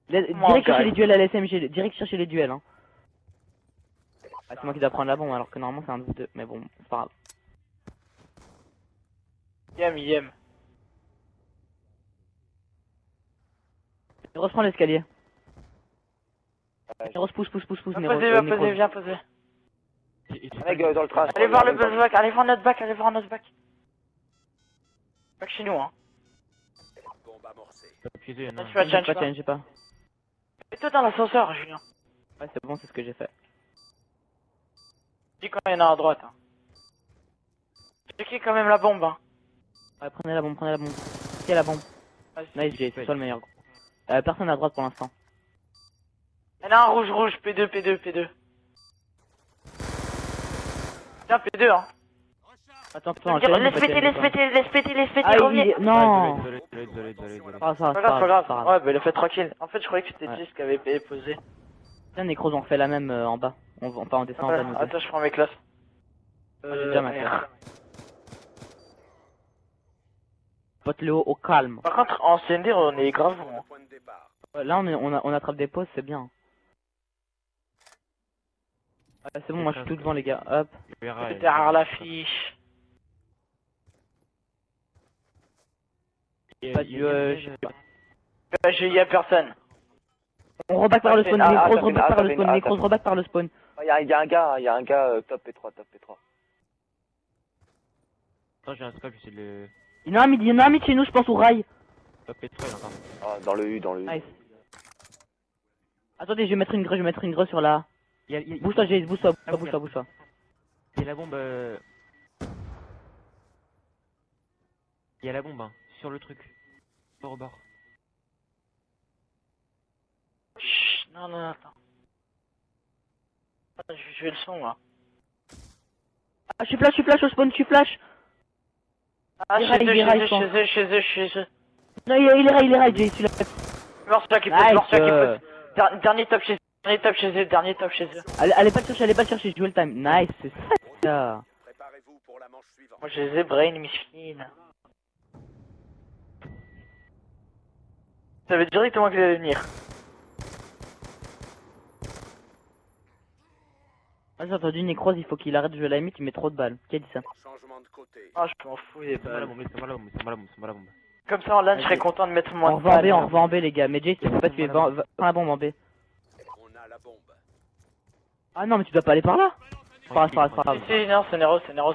Direct chercher les duels à la SMG, direct chercher les duels, hein. Ah, c'est moi qui dois prendre la bombe alors que normalement c'est un de vous deux, mais bon, c'est pas grave. Yem. Rose, prends l'escalier. Rose, pousse, Viens poser. Mec, dans le train. Allez voir le back, allez voir notre back. Back chez nous, hein. J'ai pas. Et toi dans l'ascenseur, Julien. Ouais, c'est bon, c'est ce que j'ai fait. Dis quand il y en a à droite, hein. Checkez quand même la bombe, hein. Ouais, prenez la bombe. Qui a la bombe? Nice, Jay, c'est toi le meilleur. Personne à droite pour l'instant. Il y en a un rouge, P2. Tiens, P2, hein. Attends, Laisse péter, ah, reviens. Non. Désolé. Ah, ça, C'est pas grave. Ouais, bah il a fait tranquille. En fait, je croyais que c'était Jis qui avait posé. Tiens, Necros, on fait la même en bas. On descend en bas, nous deux. Attends, je prends mes classes. J'ai déjà ma classe. Pote le haut au calme. Par contre, en CND, on est grave bon. Ouais, là, on attrape des pauses, c'est bien. Ouais, c'est bon, moi je suis tout devant, les gars. Hop. Derrière l'affiche. Il y a personne. On reback par le spawn, Necros reback par le spawn. Il y a un gars top P3. Attends, j'ai un scope, j'essaie de le... Il y en a un mid chez nous, je pense, au rail. Top P3, il y en a encore. Ah, dans le U. Nice. Attendez, je vais mettre une greu sur la... Bouge-toi, Jay, bouge-toi. Il y a la bombe, Il y a la bombe, hein, sur le truc. Au rebord. Chut, non, attends. Je vais le son, là. Ah, je suis flash au spawn, Ah, chez eux. Non, il est rail, Jay, celui-là. Morsa qui pousse. Dernier top chez eux. Allez pas le chercher, jouer le time. Nice, c'est ça. Moi, je les ai brain, miskin. Ça veut directement qu'ils allaient venir. Ah, j'ai entendu Necros, il faut qu'il arrête de jouer à la limite, il met trop de balles. Qui a dit ça? Ah, je m'en fous des C'est moi la balles. bombe. Comme ça, en LAN, je serais content de mettre On moins de revoit balles. en revoit en B, les gars. Mais Jay, tu peux pas tuer. Prends la bombe en B. Ah non, mais tu dois pas aller par là. C'est pas grave. Si, non, c'est Neros, non.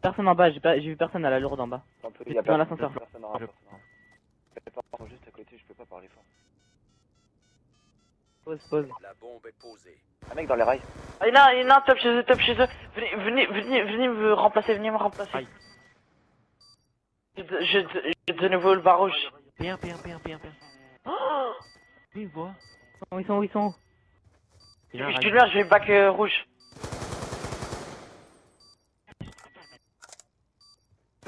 Personne en bas, j'ai vu personne à la lourde en bas. Dans l'ascenseur. Juste à côté, je peux pas parler fort. Pause. Un mec dans les rails. Ah, il y en a un top chez eux. Venez me remplacer, Aïe. J'ai de nouveau le bar rouge. P1. Oh, Oui, il voit. Ils sont où? je vais back rouge.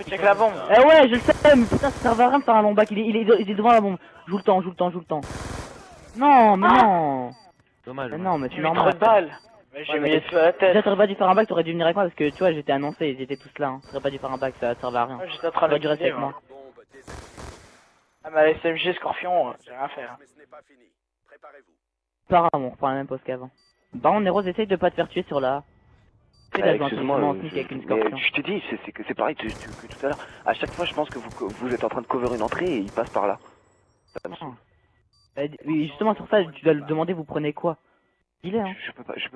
Check la bombe. Eh ouais, je le sais, mais putain, ça sert à rien de faire un long back. Il est devant la bombe. Joue le temps. Non, mais non. Dommage. Mais non, mais J'ai c'est mis trop normal. de balles. Mais j'ai mis sur la tête. Déjà, t'aurais pas dû faire un back, t'aurais dû venir avec moi parce que tu vois, j'étais annoncé, ils étaient tous là. Hein. T'aurais pas dû faire un back, ça servait à rien. Moi, j'étais en train de T'aurais dû rester avec moi. moi. Ah, mais la SMG Scorpion, j'ai rien à faire. Pas grave, on reprend la même pause qu'avant. Par contre, Neros, essaye de pas te faire tuer sur la... Excuse-moi, avec une scorpion. je te dis, c'est pareil que tout à l'heure. À chaque fois, je pense que vous êtes en train de cover une entrée et il passe par là. Ça me saoule. Oui, justement, sur ça, tu dois le demander, vous prenez quoi? Il est, hein. Je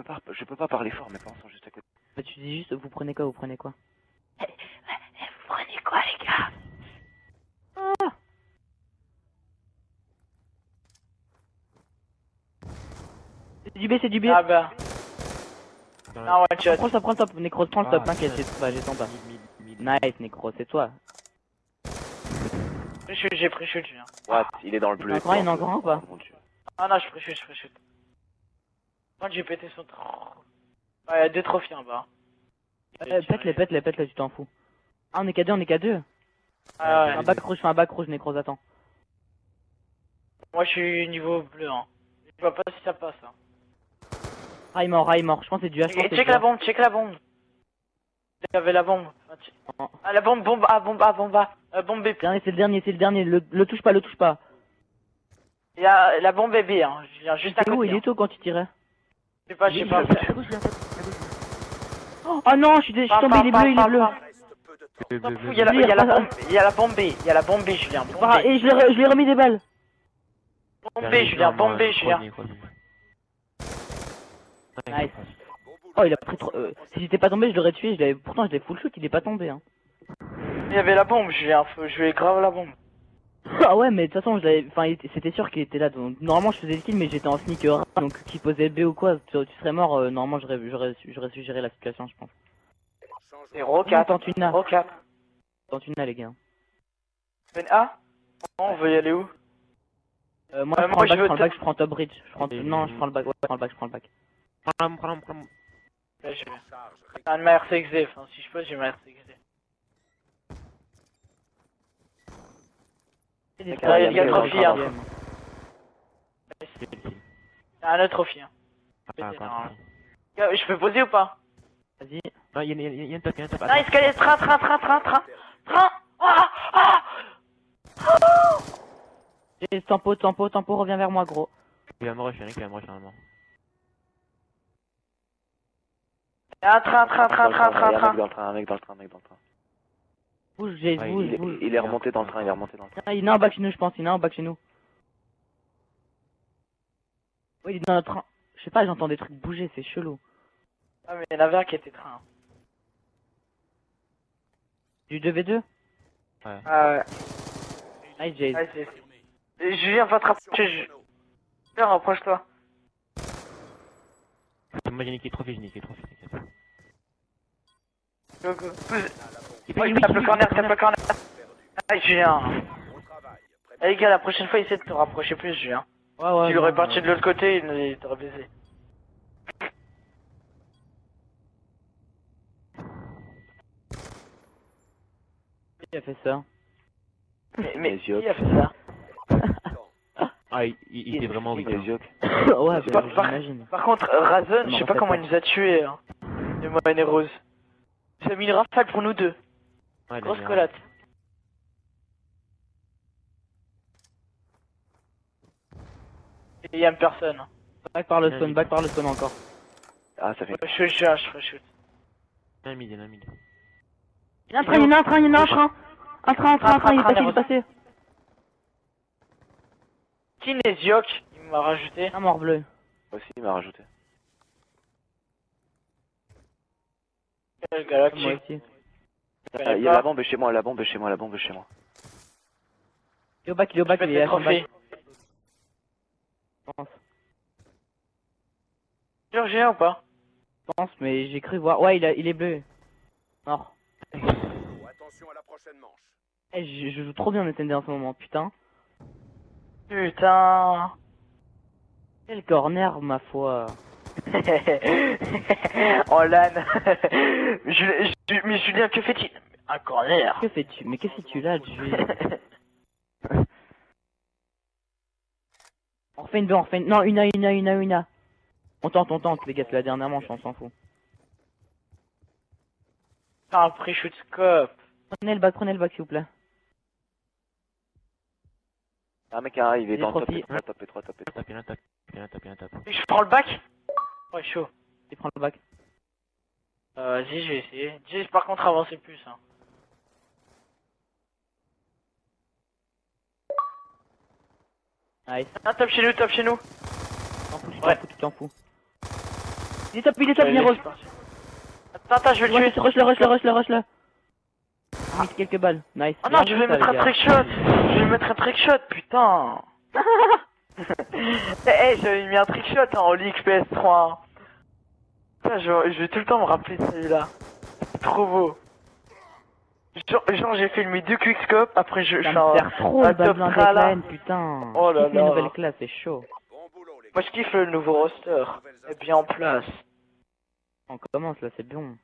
peux pas parler fort, mes parents sont juste à côté. Bah, tu dis juste, vous prenez quoi? Vous prenez quoi, les gars? Ah. C'est du B. Ah bah. Ah ouais, tu Prends le top, Necros, prends le top, t'inquiète, j'ai ton bas. Nice, Necros, c'est toi. J'ai pré-shoot, je viens. Ouais, il est dans le bleu. Il y en a encore un ou pas? Ah non, je pré-shoot. Moi, j'ai pété son... Ouais, il y a 2 trophées en bas. Pète-les, tu t'en fous. Ah, on est qu'à 2. Ah ouais. Un bac rouge, Necros, attends. Moi, je suis niveau bleu, hein. Je vois pas si ça passe, hein. Rail mort, je pense que c'est du H. Check la bombe. J'avais la bombe. Ah, la bombe B. C'est le dernier, le touche pas. Il y a la bombe bébé, hein. Je viens juste à Il est où? côté. Il est où quand tu tirais? Je sais pas, je sais pas. À gauche, Julien, à gauche. Oh non, je suis tombé, il est bleu, il est bleu. Il y a la bombe, il y a la bombe B, il y a la bombe B, Julien. Bombe Ah, B, et je lui ai remis des balles. bombe B, Julien, bombe B, Julien. Nice. Oh, il a pris trop... si j'étais pas tombé, je l'aurais tué. Pourtant, je l'ai full shoot, il est pas tombé. Hein. Il y avait la bombe, Julien. Je vais grave la bombe. Ah ouais, mais de toute façon, c'était sûr qu'il était là. Donc, normalement, je faisais le kill, mais j'étais en sneaker. Donc, qui posait B ou quoi, tu serais mort. Normalement, j'aurais su gérer la situation, je pense. 0-4. Tente une A. 0-4. Tente une A, les gars. Une A? On veut y aller où? Moi, je prends le bac, je prends top bridge. Non, je prends le bac, ouais, je prends le bac. Prends-la. Ouais, je vais. Ah, ma RCXD, enfin, si je peux, j'ai ma RCXD. Il y a trophy, hein. Il y a un autre trophy, hein. Je peux poser ou pas? Vas-y. Non, il y a une top, Non, escalier, train. J'ai tempo, reviens vers moi, gros. Il va me rusher, normalement. Il y a un train. Un mec dans le train. Bouge. Il est remonté dans le train, Ah, il y en a un bac chez nous, je pense, Oui, il est dans notre train. Je sais pas, j'entends des trucs bouger, c'est chelou. Ah, mais il y en avait un qui était train. Du 2v2? Ouais. Ah ouais. Nice, Jade. Julien, va te rapprocher. Julien, rapproche-toi. Moi j'ai niqué trophy, t'inquiète. Go. Tape le corner. Ah, Julien. Eh, les gars, la prochaine fois, essaie de te rapprocher plus, Julien. Ouais. Si il aurait parti de l'autre côté, il t'aurait baisé. Qui a fait ça? Mais qui a fait ça? Ah, il était vraiment vite. Ouais, j'imagine. Par contre, Razen, je sais pas comment il nous a tués, hein. Et moi, et Rose. Il a mis une rafale pour nous deux. Ouais, Grosse collate. Et il y a une personne. Back par le spawn encore. Ah, ça fait... Je shoot. Un mid. Il y en a un train. Il est passé. Kinésiok, il m'a rajouté. Un mort bleu. Aussi, il m'a rajouté. Quel Moi galactique. aussi. Il y a la bombe chez moi. Il est au bac, il est à son bac. Je pense. Géorgien ou pas? Je pense, mais j'ai cru voir. Ouais, il est bleu. Mort. Attention à la prochaine manche. Je joue trop bien SND en ce moment, putain. Putain. Quel corner, ma foi. En LAN. Mais Julien, que fait-il? Un corner. Que fais-tu? Mais que fais-tu là, Julien? On refait une. Non, une A. On tente, les gars, c'est la dernière manche, on s'en fout. Un pré-shoot scope. Prenez le bac, s'il vous plaît. Un mec arrive, il est Les dans le top trophies. P3. Je prends le bac? Ouais, chaud. Il prend le bac. Vas-y, je vais essayer. J'ai par contre avancé plus, hein. Nice. Ah, top chez nous. Tu t'en fous. Il est top, Rose. Attends, je vais le tuer. Rush le. J'ai mis quelques balles. Nice. Oh non, je vais mettre un trickshot. Putain. J'avais mis un trickshot en League PS3. Putain, je vais tout le temps me rappeler de celui-là. C'est trop beau. Genre j'ai fait le mid de quickscope, après je suis un trop un le top bablin tra là. Declan, putain. Oh là Je kiffe les là. nouvelles classes, c'est chaud. Bon boulot, les Moi je kiffe le nouveau roster. Et bien en place. On commence là, c'est bon.